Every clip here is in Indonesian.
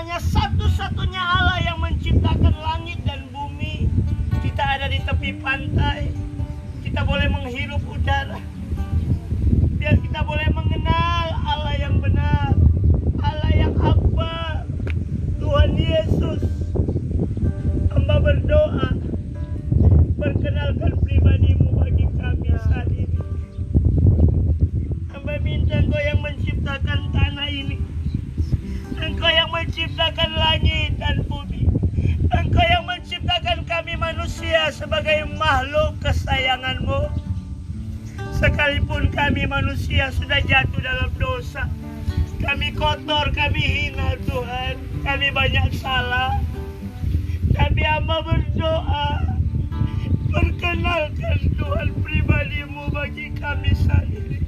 hanya satu-satunya Allah yang menciptakan langit dan bumi. Kita ada di tepi pantai, kita boleh menghirup udara. Biar kita boleh mengenal Allah yang benar, Allah yang akbar, Tuhan Yesus. Hamba berdoa, perkenalkan pribadi-Mu bagi kami saat ini. Hamba minta Engkau yang menciptakan tanah ini, Engkau yang menciptakan langit dan bumi, Engkau yang menciptakan kami manusia sebagai makhluk kesayangan-Mu. Sekalipun kami manusia sudah jatuh dalam dosa, kami kotor, kami hina Tuhan, kami banyak salah. Tapi hamba berdoa, perkenalkan Tuhan pribadi-Mu bagi kami saat ini.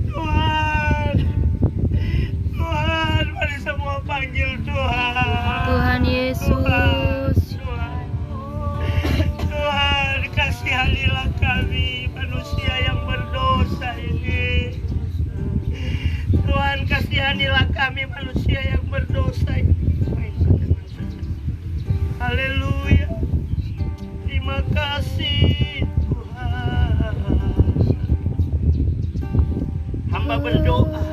Tuhan, Tuhan, mari semua panggil Tuhan. Tuhan Yesus. Tuhan, kasihanilah kami manusia yang berdosa ini. Tuhan, kasihanilah kami manusia yang berdosa ini. Haleluya. Terima kasih Tuhan. Hamba berdoa,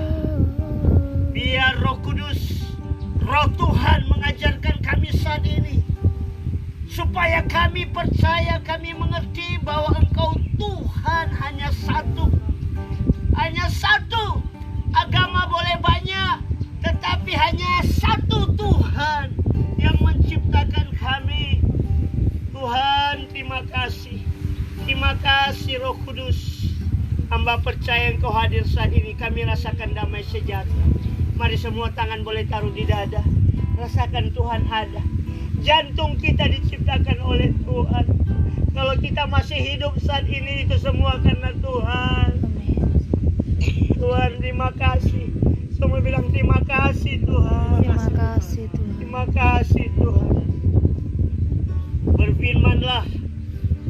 biar Roh Kudus, Roh Tuhan mengajarkan kami saat ini, supaya kami percaya, kami mengerti bahwa Engkau Tuhan hanya satu. Hanya satu. Agama boleh banyak, tetapi hanya satu Tuhan yang menciptakan kami. Tuhan, terima kasih. Terima kasih Roh Kudus. Hamba percaya Engkau hadir saat ini. Kami rasakan damai sejahtera. Mari semua tangan boleh taruh di dada. Rasakan Tuhan ada. Jantung kita diciptakan oleh Tuhan. Kalau kita masih hidup saat ini, itu semua karena Tuhan. Tuhan, terima kasih. Semua bilang terima kasih Tuhan. Terima kasih Tuhan. Terima kasih Tuhan. Berfirmanlah,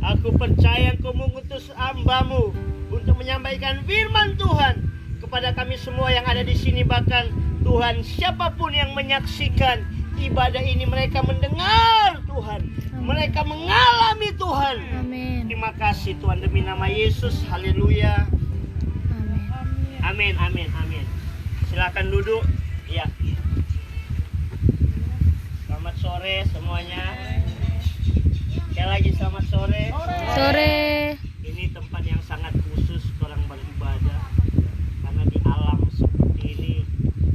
aku percaya Engkau mengutus hamba-Mu untuk menyampaikan firman Tuhan kepada kami semua yang ada di sini. Bahkan Tuhan, siapapun yang menyaksikan ibadah ini, mereka mendengar Tuhan, mereka mengalami Tuhan. Amin. Terima kasih Tuhan, demi nama Yesus. Haleluya. Amin. Amin, amin, amin. Silakan duduk. Ya. Selamat sore semuanya. Sekali lagi selamat sore. Sore. Ini tempat yang sangat khusus orang beribadah, karena di alam seperti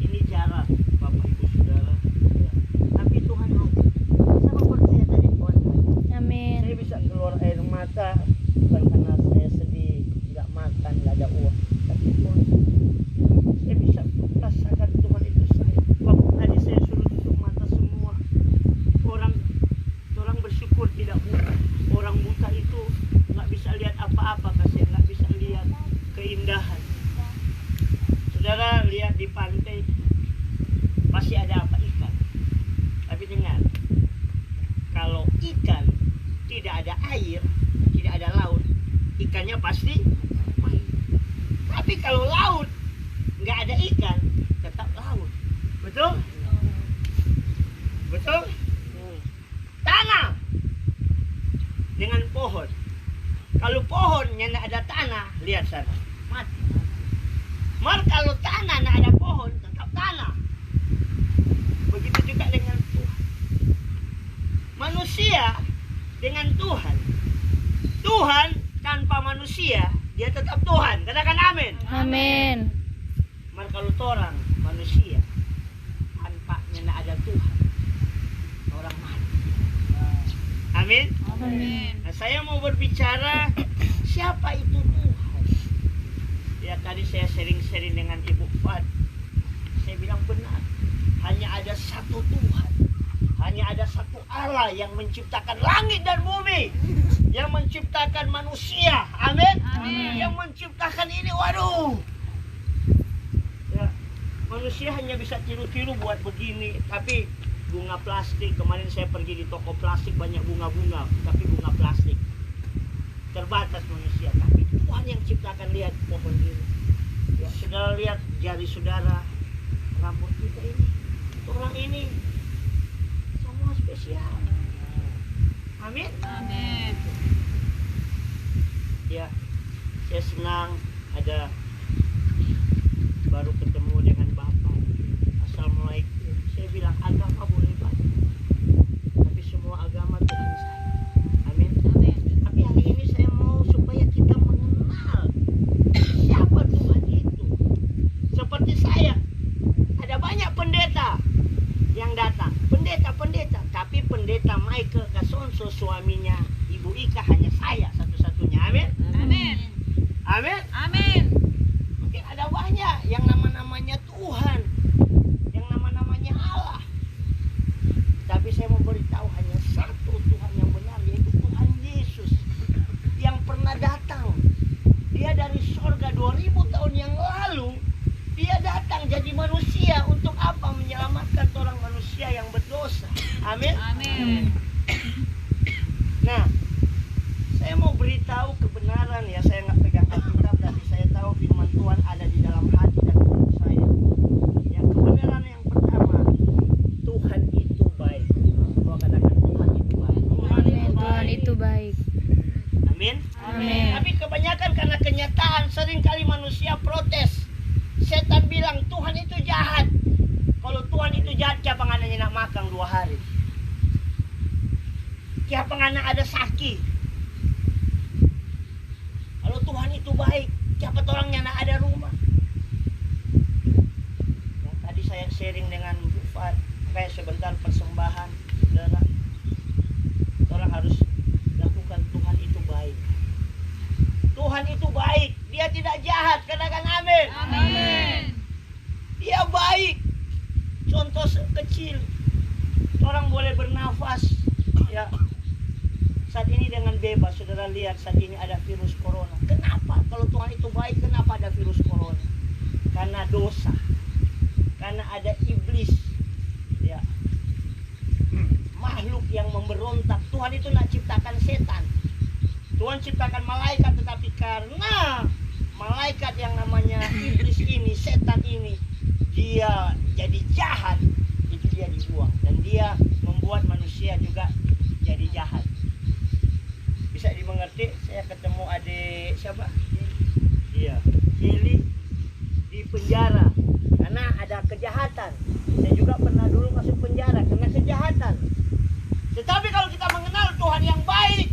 ini jarang Bapak Ibu Saudara. Ya. Tapi Tuhan ada. Saya percaya tadi Tuhan ada. Amin. Saya bisa keluar air mata bukan karena saya sedih, nggak makan, nggak ada uang. Tapi Tuhan, saya bisa rasakan Tuhan itu saya. Waktu tadi saya suruh tutup mata semua. Orang bersyukur tidak buta. Orang buta itu nggak bisa lihat apa-apa, kasih nggak bisa lihat keindahan. Saudara lihat di pantai pasti ada apa? Ikan. Tapi dengar, kalau ikan tidak ada air, tidak ada laut, ikannya pasti mati. Tapi kalau laut nggak ada ikan, tetap laut. Betul? Betul? Tanah dengan pohon. Kalau pohonnya nggak ada tanah, lihat sana, mati. Mar kalau tanah nggak ada pohon, tetap tanah. Begitu juga dengan Tuhan. Manusia dengan Tuhan. Tuhan tanpa manusia, dia tetap Tuhan. Katakan amin. Amin. Mar kalau orang manusia tanpanya nggak ada Tuhan, orang mati. Amin. Amin. Nah, saya mau berbicara siapa itu Tuhan. Ya tadi saya sering-sering dengan Ibu Fat. Saya bilang benar. Hanya ada satu Tuhan. Hanya ada satu Allah yang menciptakan langit dan bumi. Yang menciptakan manusia. Amin. Amin. Yang menciptakan ini, waduh. Ya, manusia hanya bisa tiru-tiru buat begini. Tapi bunga plastik, kemarin saya pergi di toko plastik, banyak bunga-bunga, tapi bunga plastik. Terbatas manusia, tapi Tuhan yang ciptakan. Lihat pohon ini. Ya, saudara lihat jari saudara, rambut kita ini. Orang ini semua spesial. Amin. Amin. Ya, saya senang ada baru ketemu dengan Bapak. Assalamualaikum. Saya bilang agama boleh banyak, tapi semua agama Tuhan saya. Amin. Amin. Tapi hari ini saya mau supaya kita mengenal siapa Tuhan itu. Seperti saya, ada banyak pendeta yang datang, pendeta, tapi pendeta Michael Kasonso, suaminya Ibu Ika, hanya saya satu-satunya. Amin. Amin. Amin. Amin. Mungkin ada banyak yang namanya Tuhan, yang namanya Allah. Tapi saya mau beritahu hanya satu Tuhan yang benar, yaitu Tuhan Yesus yang pernah datang. Dia dari sorga 2000 tahun yang lalu. Dia datang jadi manusia untuk apa? Menyelamatkan orang manusia yang berdosa. Amin. Amin. Nah, saya mau beritahu kebenaran ya. Saya nggak pegang Alkitab, tapi saya tahu firman Tuhan ada di dalam hati dan mulut saya. Yang kebenaran yang pertama, Tuhan itu baik. Semua katakan Tuhan itu baik. Tuhan itu baik. Amin. Amin. Tapi kebanyakan karena kenyataan seringkali manusia protes. Setan bilang Tuhan itu jahat. Kalau Tuhan itu jahat, siapa ngananya nak makan 2 hari? Siapa ngana ada sakit? Kalau Tuhan itu baik, siapa orangnya nak ada rumah? Ya, tadi saya sharing dengan Bu Fat, kayak sebentar persembahan, saudara. Orang harus lakukan. Tuhan itu baik. Tuhan itu baik. Dia tidak jahat. Katakan amin. Amin. Dia baik. Contoh kecil, orang boleh bernafas. Ya, saat ini dengan bebas. Saudara lihat saat ini ada virus corona. Kenapa? Kalau Tuhan itu baik, kenapa ada virus corona? Karena dosa. Karena ada iblis. Ya, makhluk yang memberontak. Tuhan itu nak ciptakan setan. Tuhan ciptakan malaikat, tetapi karena malaikat yang namanya iblis ini, setan ini, dia jadi jahat, itu dia dibuang. Dan dia membuat manusia juga jadi jahat. Bisa dimengerti? Saya ketemu adik siapa? Iya, Jelly di penjara karena ada kejahatan. Saya juga pernah dulu masuk penjara karena kejahatan. Tetapi kalau kita mengenal Tuhan yang baik,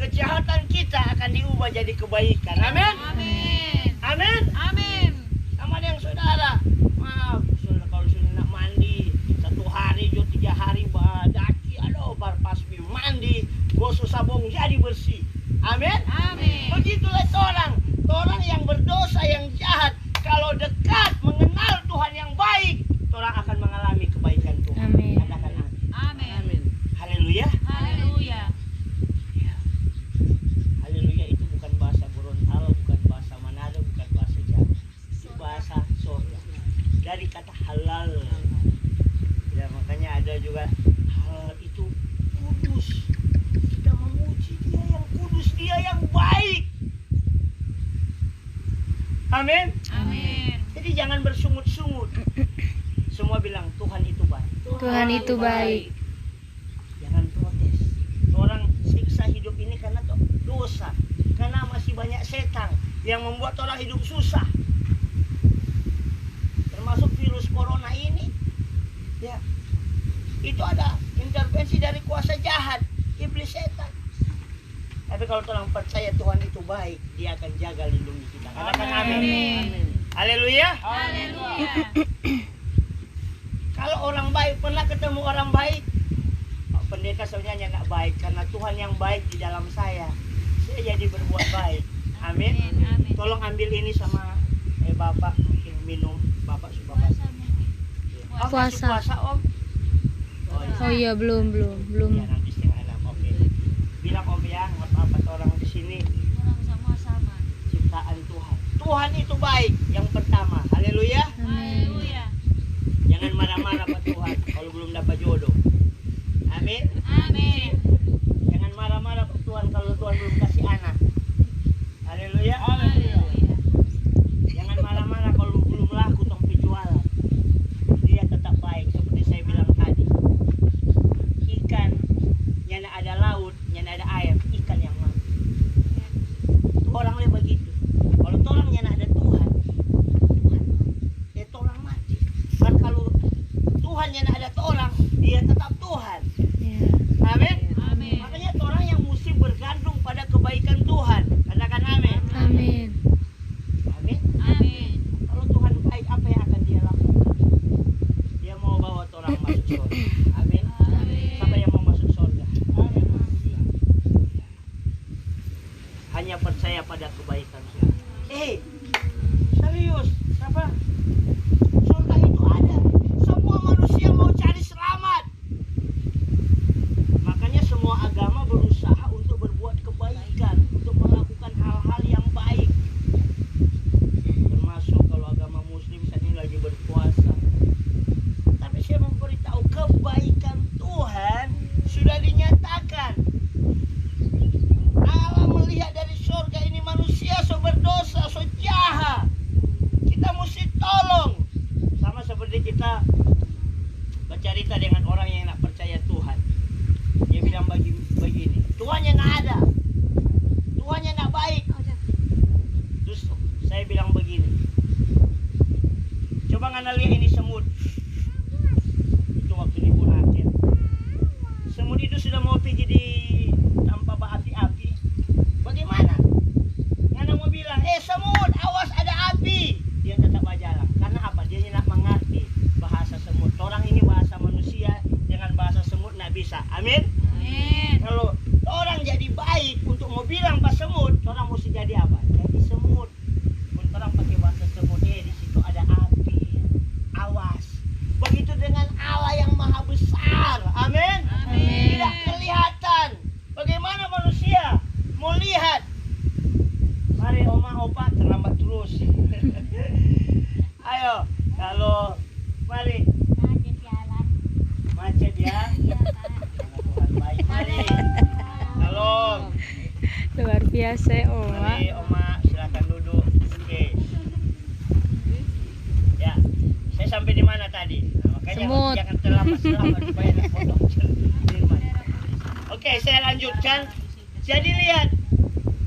kejahatan kita akan diubah jadi kebaikan. Amin. Amin. Amin. Amin. Sama dengan saudara. Maaf, saudara, kalau sudah nak mandi 1 hari, 3 hari daki, aduh, pas mandi, gosok sabun jadi bersih. Amin. Amin. Begitulah orang yang berdosa, yang jahat, kalau dekat mengenal Tuhan yang baik, orang akan mengalami kebaikan Tuhan. Amin. Katakan amin. Amin. Haleluya. Haleluya. Haleluya itu bukan bahasa Gorontalo, bukan bahasa Manado, bukan bahasa Jawa. Itu bahasa surga. Dari kata halal. Ya, makanya ada juga halal itu kudus. Kita memuji Dia yang kudus, Dia yang baik. Amin. Amin. Jadi jangan bersungut-sungut. Semua bilang Tuhan itu baik. Tuhan itu baik. Jangan protes. Orang siksa hidup ini karena dosa, karena masih banyak setan yang membuat orang hidup susah. Termasuk virus corona ini, ya, itu ada intervensi dari kuasa jahat, iblis setan. Tapi kalau orang percaya Tuhan itu baik, Dia akan jaga lindungi kita. Katakan amin. Amin. Haleluya. Haleluya. Kalau orang baik, pernah ketemu orang baik? Pak pendeta sebenarnya nggak baik, karena Tuhan yang baik di dalam saya jadi berbuat baik. Amin. Amin. Tolong ambil ini sama Bapak, mungkin minum. Bapak suka puasa. Puasa. Puasa Om. Oh iya, belum. Ya, nanti setengah 6. Oke. Bilang Om ya, nggak apa-apa, orang di sini Orang sama-sama. ciptaan Tuhan. Tuhan itu baik. Yang pertama, haleluya. Haleluya. Jangan marah-marah Pak Tuhan kalau belum dapat jodoh. Amin. Amin. Jangan marah-marah Pak Tuhan kalau Tuhan belum kasih anak. Haleluya. Haleluya. Jangan marah-marah kalau belum laku tong penjualan. Dia tetap baik. dia tetap Tuhan. Ya. Amin. Amin. Makanya orang yang mesti bergantung pada kebaikan Tuhan. Katakan amin. Amin. Amin. Amin. Kalau Tuhan baik, apa yang akan dia lakukan? Dia mau bawa orang masuk surga. Amin. Amin. Siapa yang mau masuk surga? Amin. Hanya percaya pada kebaikan Tuhan. Serius, siapa? Surga itu ada. Semua manusia mau cari selamat. Makanya semua agama berusaha untuk berbuat kebaikan, untuk melakukan hal-hal yang baik. Termasuk kalau agama Muslim saat ini lagi berpuasa. Tapi saya memberitahu kebaikan Tuhan sudah dinyatakan. Allah melihat dari surga ini manusia so berdosa, so jahat. Kita mesti tolong. Sama seperti kita bercerita dengan orang yang tak percaya Tuhan. Dia bilang begini, Tuhannya tak ada, Tuhannya tak baik. Terus saya bilang begini, coba ngana lihat ini semut. Itu waktu di Bunaken. Semut itu sudah mau pergi di tanpa api-api. Bagaimana? Ngana mau bilang, semut, awas ada api. Dia tetap berjalan. Karena apa? Dia tidak mengerti bahasa semut. Orang ini bahasa manusia, dengan bahasa semut tidak bisa. Amin? Amin. Kalau orang jadi baik untuk mau bilang bahasa semut, orang mesti jadi apa? Jadi semut. Pun orang pakai bahasa semut, di situ ada api. Awas. Begitu dengan Allah yang maha besar. Amin? Amin. Tidak kelihatan. Bagaimana manusia mau lihat? Mari oma opa terlambat terus. Ayo, kalau mari macet ya. Tuhan baik. Mari. Tolong. Luar biasa, Oma. Mari oma silakan duduk. Oke. Ya, saya sampai di mana tadi? Nah, makanya Semut. jangan terlambat supaya nak potong firman. Oke, saya lanjutkan. Jadi lihat,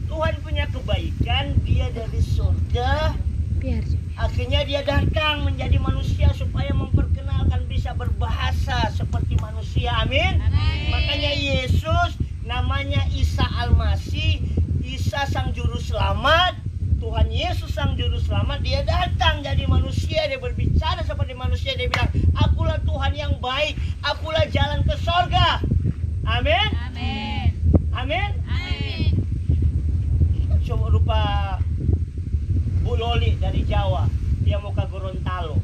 Tuhan punya kebaikan, dia dari surga. Biar. Akhirnya dia datang menjadi manusia supaya memperkenalkan bisa berbahasa seperti manusia. Amin. Amin. Makanya Yesus namanya Isa Al-Masih, Isa sang juru selamat. Tuhan Yesus sang juru selamat, dia datang jadi manusia, dia berbicara seperti manusia, dia bilang, akulah Tuhan yang baik, akulah jalan ke sorga. Amin. Amin. Amin. Amin. Coba rupa Bu Loli dari Jawa, dia mau ke Gorontalo,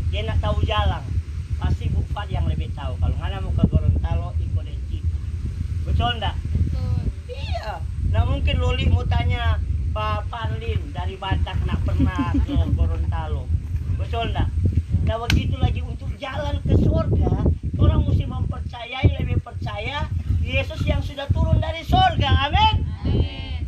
dia nak tahu jalan, pasti Bu Fat yang lebih tahu. Kalau mana mau ke Gorontalo, ikut kita. Betul enggak? Betul. Iya. Nah mungkin Loli mau tanya Pak Parlin dari Batak nak pernah ke Gorontalo. Betul enggak? Nah begitu lagi untuk jalan ke surga, orang mesti mempercayai, lebih percaya Yesus yang sudah turun dari surga. Amin. Amin.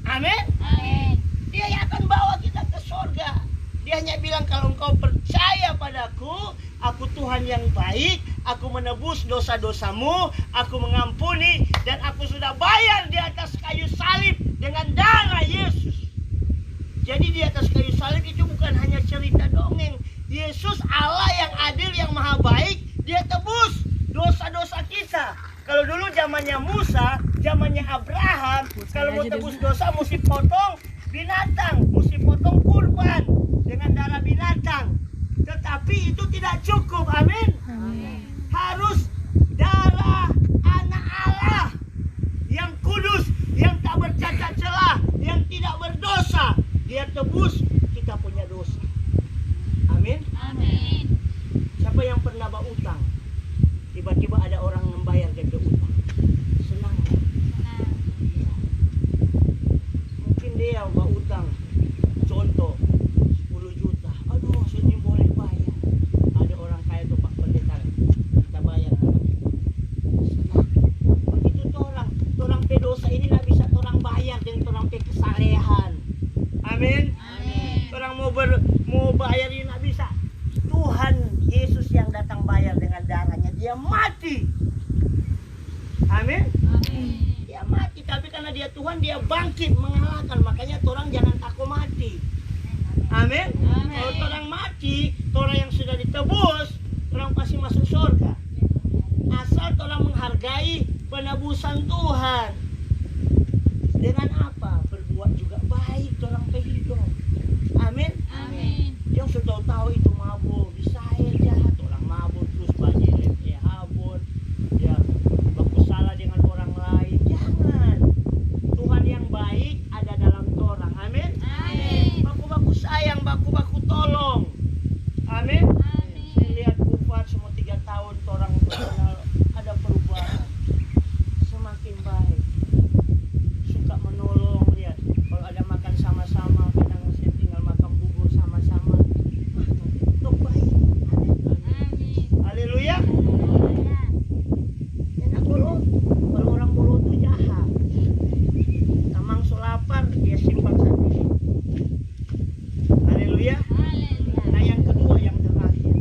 Amin. Amin. Dia yang akan bawa kita ke surga. Dia hanya bilang, kalau engkau percaya padaku, aku Tuhan yang baik, aku menebus dosa-dosamu, aku mengampuni, dan aku sudah bayar di atas kayu salib dengan darah Yesus. Jadi di atas kayu salib itu bukan hanya cerita dongeng. Yesus Allah yang adil, yang maha baik, dia tebus dosa-dosa kita. Kalau dulu zamannya Musa, zamannya Abraham, kalau mau tebus dosa mesti potong binatang, mesti potong kurban dengan darah binatang. Tetapi itu tidak cukup. Amin. Amin. Harus darah anak Allah yang kudus, yang tak bercacat celah, yang tidak berdosa. Dia tebus kita punya dosa. Amin. Amin. Siapa yang pernah berutang? Tiba-tiba ada orang membayar gaji utang. Senang. Mungkin dia berutang, contoh 10 juta. Aduh, saya boleh bayar. Ada orang kaya tuh Pak Pendeta, kita bayar. Senang. Begitu tuh orang pedosa ini nggak bisa orang bayar dengan orang pe kesalehan. Amin. Amin. Orang mau bayar ini nggak bisa. Tuhan Yesus yang datang bayar dengan darahnya, dia mati. Amin. Amin. Dia mati, tapi karena dia Tuhan, dia bangkit mengalahkan. Makanya orang jangan takut mati. Amin. Amin. Kalau orang mati, orang yang sudah ditebus, orang pasti masuk surga. urusan Tuhan. Dengan apa? Berbuat juga baik orang hidup. Amin. Amin. Yang sudah tahu itu mabuk, bisa jahat orang mabuk terus banyak habun, ya baku salah dengan orang lain. Jangan. Tuhan yang baik ada dalam orang. Amin. Amin. Baku sayang, baku tolong. Amin. Amin. Saya lihat Bufat semua 3 tahun orang berkenal ada perubahan, semakin baik, suka menolong. Lihat kalau ada makan sama-sama, kadang saya tinggal makan bubur sama-sama, itu baik. Amin. Haleluya. Enak bolo, kalau orang bolo itu jahat. Tamang lapar dia simpan sendiri. Haleluya. Haleluya. Nah yang kedua yang terakhir,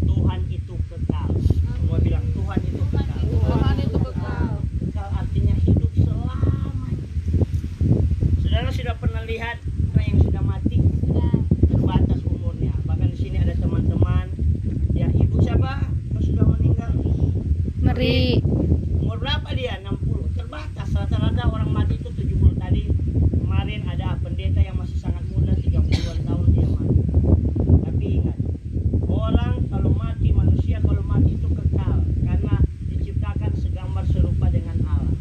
Tuhan itu kekal. Semua bilang Tuhan itu kekal. Tuhan itu kekal. Kekal artinya hidup selamanya. Saudara sudah pernah lihat orang yang sudah mati Sudah. terbatas umurnya. Bahkan di sini ada teman-teman. Ya ibu siapa? Yang sudah meninggal. Meri. Umur berapa dia? 60. Terbatas. Rata-rata orang mati itu 70 tadi. Kemarin ada pendeta yang masih sangat muda, 30-an tahun dia mati. Tapi ingat, orang kalau mati, manusia kalau mati itu kekal karena diciptakan segambar serupa dengan Allah.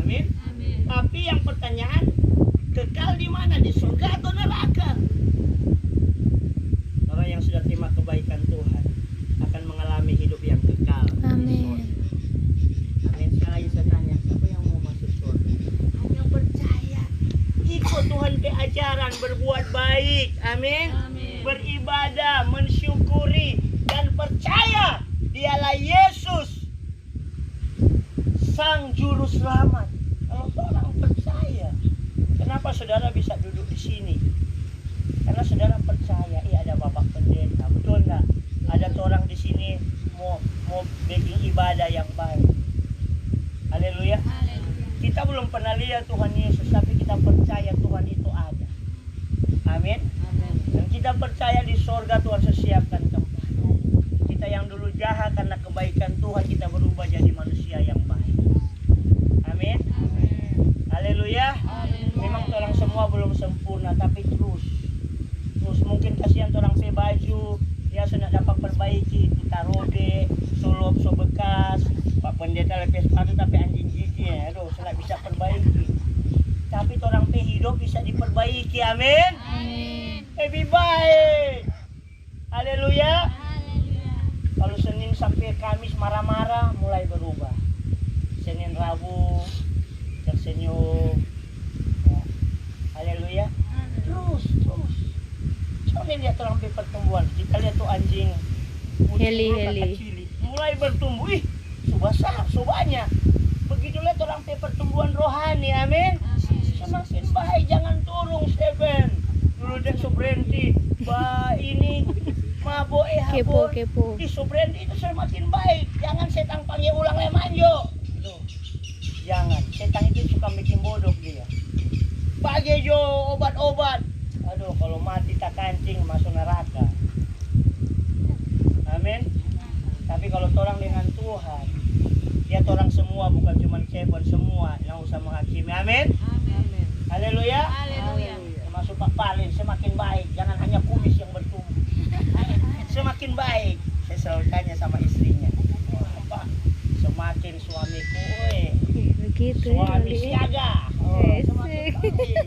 Amin. Amin. Tapi yang pertanyaan, kekal di mana? Di surga atau neraka? Orang yang sudah terima kebaikan Tuhan akan mengalami hidup yang kekal. Amin. Amin. Sekali lagi saya tanya, siapa yang mau masuk surga? Hanya percaya, ikut Tuhan ke ajaran, berbuat baik. Amin. Amin. Beribadah, mensyukuri dan percaya dialah Yesus, Sang Juru Selamat. Kalau orang percaya, kenapa saudara bisa duduk di sini? Karena saudara percaya, ada Bapak Pendeta, betul nggak? Ada orang di sini mau bikin ibadah yang baik. Haleluya. Haleluya. Kita belum pernah lihat Tuhan Yesus, tapi kita percaya Tuhan itu ada. Amin. Amin. Dan kita percaya di sorga Tuhan sesiapkan tempat. Kita yang dulu jahat karena kebaikan Tuhan, kita berubah jadi manusia yang baik. Amin. Amin. Haleluya. Haleluya. Memang orang semua belum sempurna, tapi terus mungkin kasihan orang pakai baju, dia sudah dapat perbaiki, kita robe, sulap bekas, Pak Pendeta lepes sepatu tapi anjing gigi, aduh, saya bisa perbaiki. Tapi orang pakai hidup bisa diperbaiki, amin. Amin. Lebih baik. Haleluya. Haleluya. Kalau Senin sampai Kamis marah-marah, mulai berubah. Senin Rabu tersenyum. Ya. Haleluya. Terus. Coba lihat orang pertumbuhan. Kita lihat tuh anjing putih, Heli. kecil, mulai bertumbuh. Ih, subasah, banyak. Begitu lihat orang pertumbuhan rohani, amin. Semakin baik, jangan turun, Stephen. Dulu dia berhenti, ini mabok habon. Kepo. Di Subrandi itu semakin baik. Jangan setan panggil ulang lemanjo. Loh, jangan. Setan itu suka bikin bodoh dia. Pagi jo obat-obat. Aduh, kalau mati tak kancing masuk neraka. Amin. Tapi kalau orang dengan Tuhan, dia orang semua, bukan cuma Stephen, semua yang usah menghakimi. Amin. Amin. Haleluya. Haleluya. Termasuk Pak Palin, semakin baik. Jangan hanya kumis yang bertumbuh. Semakin baik. Saya selalu tanya sama istrinya, Pak, semakin suamiku, Begitu suami ya. siaga. Semakin baik.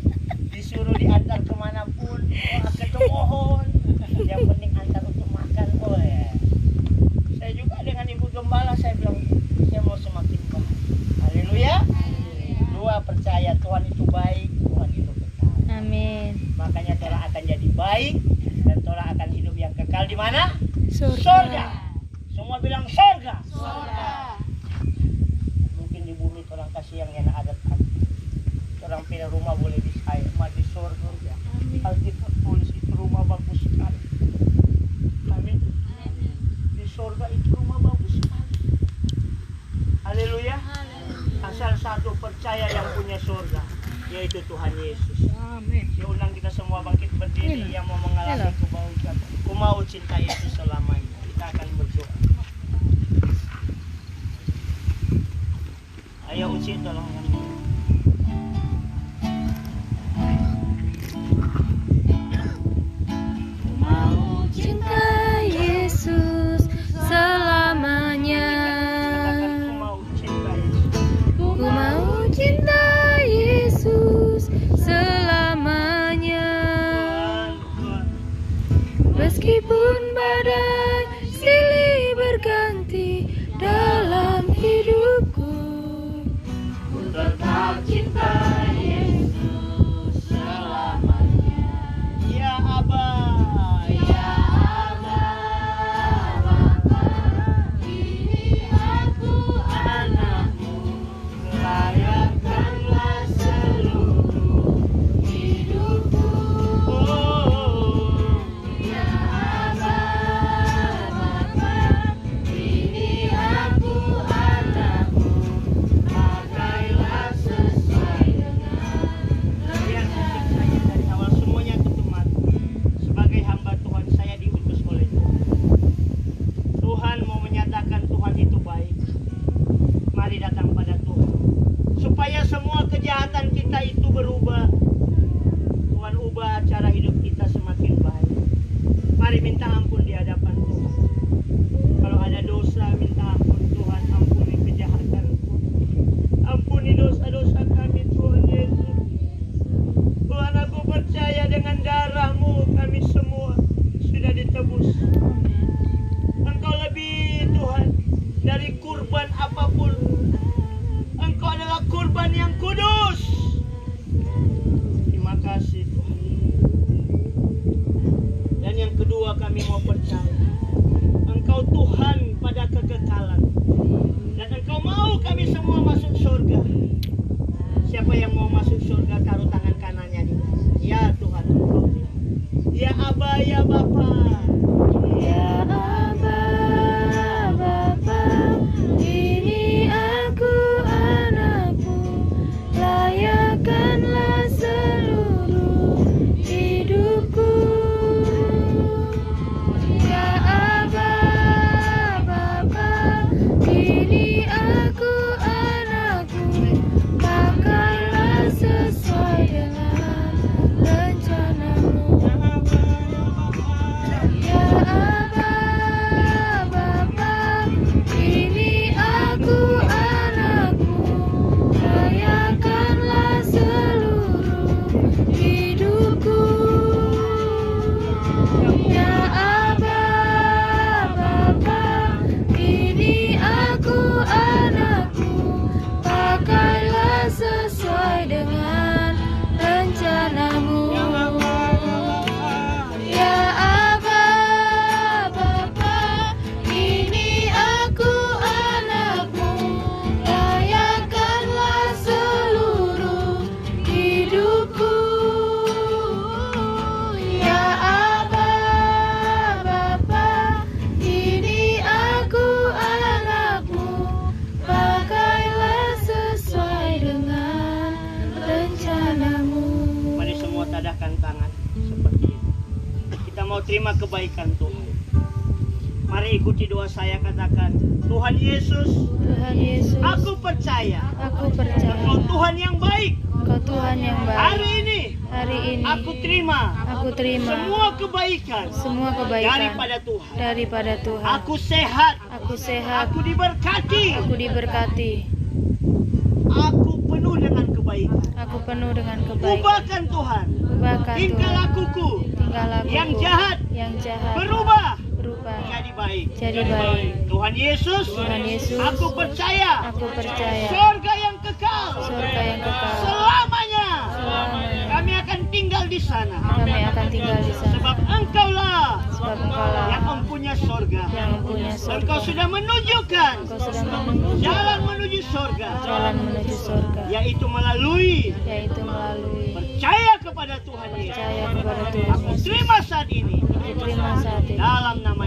Disuruh diantar kemanapun, ketemohon. Yang penting antar untuk makan. Saya juga dengan Ibu Gembala, saya bilang, saya mau semakin baik. Haleluya. Dua, percaya Tuhan itu baik, Tuhan itu kekal. Amin. Makanya Tora akan jadi baik dan Tora akan hidup yang kekal di mana? Surga. Surga. Semua bilang surga. Surga. Mungkin di bumi orang kasih yang enak adat. Orang pindah rumah boleh di saya, di surga. Alkitab tulis itu rumah bagus sekali. Amin. Di surga itu rumah bagus sekali. Haleluya. Asal satu percaya yang punya surga, yaitu Tuhan Yesus. Amin. Saya undang kita semua bangkit berdiri yang mau mengalami kebaikan. Ku mau cinta Yesus selamanya. Kita akan berdoa. kasih tolong yang Mau cinta Yesus selamanya. katakan ku mau cinta Yesus. Ku mau cinta Yesus selamanya. Tuhan, Meskipun badai silih berganti dalam hidupku, ku tetap cinta Yesus selamanya. ya Aba, ya Bapa, ini aku anakmu, layakkanlah seluruh hidupku. oh, Ya Aba, Bapa, ini aku anakmu, pakailah sesuai dengan biar musik saya dari awal semuanya ketumat. Sebagai hamba Tuhan, saya diutus oleh Tuhan. Tuhan mau menyatakan Tuhan itu baik. Mari datang pada Tuhan, supaya semua kejahatan kita itu berubah. Tuhan ubah cara hidup kita semakin baik. Mari minta ampun di hadapan Tuhan. Kalau ada dosa, minta ampun Tuhan. Ampuni kejahatanku. Ampuni dosa-dosa kami Tuhan Yesus. Tuhan, aku percaya dengan darah-Mu kami semua sudah ditebus. Engkau lebih Tuhan dari kurban apapun. Engkau adalah kurban yang kudus. Terima kasih Tuhan. Dan yang kedua, kami mau percaya Engkau Tuhan pada kekekalan. Dan Engkau mau kami semua masuk surga. Siapa yang mau masuk surga, taruh tangan kanannya di atas. Ya Tuhan, Engkau. Ya Aba, ya Bapa. Ya Aba, Bapa, ini aku anakmu, layakkanlah seluruh hidupku. Ya Aba, Bapa, ini aku anakmu, pakailah sesuai dengan rencanamu. Ya Aba, Bapa, ini aku anakmu, layakkanlah seluruh hidupku. Ya Aba, Bapa, ini aku anakmu, pakailah sesuai dengan rencanamu. Ya Aba, Bapa, ini aku anakmu, layakkanlah seluruh hidupku. Ya Aba, Bapa, ini aku anakmu, pakailah sesuai dengan rencanamu. Mari semua tadahkan tangan seperti itu. Kita mau terima kebaikan Tuhan. Mari ikuti doa saya, katakan, Tuhan Yesus, Tuhan Yesus, aku percaya aku percaya Engkau Tuhan yang baik. Engkau Tuhan yang Hari baik. ini Hari ini aku terima aku terima semua kebaikan semua kebaikan daripada Tuhan. daripada Tuhan. Aku sehat, Aku sehat, aku diberkati, aku diberkati, aku penuh dengan kebaikan. aku penuh dengan kebaikan. Ubahkan Tuhan Ubahkan tingkah Tuhan lakuku tingkah lakuku yang jahat yang jahat berubah berubah jadi baik. jadi baik. Tuhan Yesus, Tuhan Yesus, aku percaya aku percaya surga yang kekal surga yang kekal selamanya. selamanya. Kami akan tinggal di sana. Kami akan tinggal di sana. Sebab Engkaulah Sebab Engkaulah yang mempunyai surga. yang mempunyai surga. Engkau sudah menunjukkan Engkau sudah menunjukkan jalan menuju surga, jalan menuju surga, yaitu melalui yaitu melalui percaya kepada Tuhan Yesus. percaya kepada Tuhan Aku Yesus. terima saat ini Aku terima saat ini dalam nama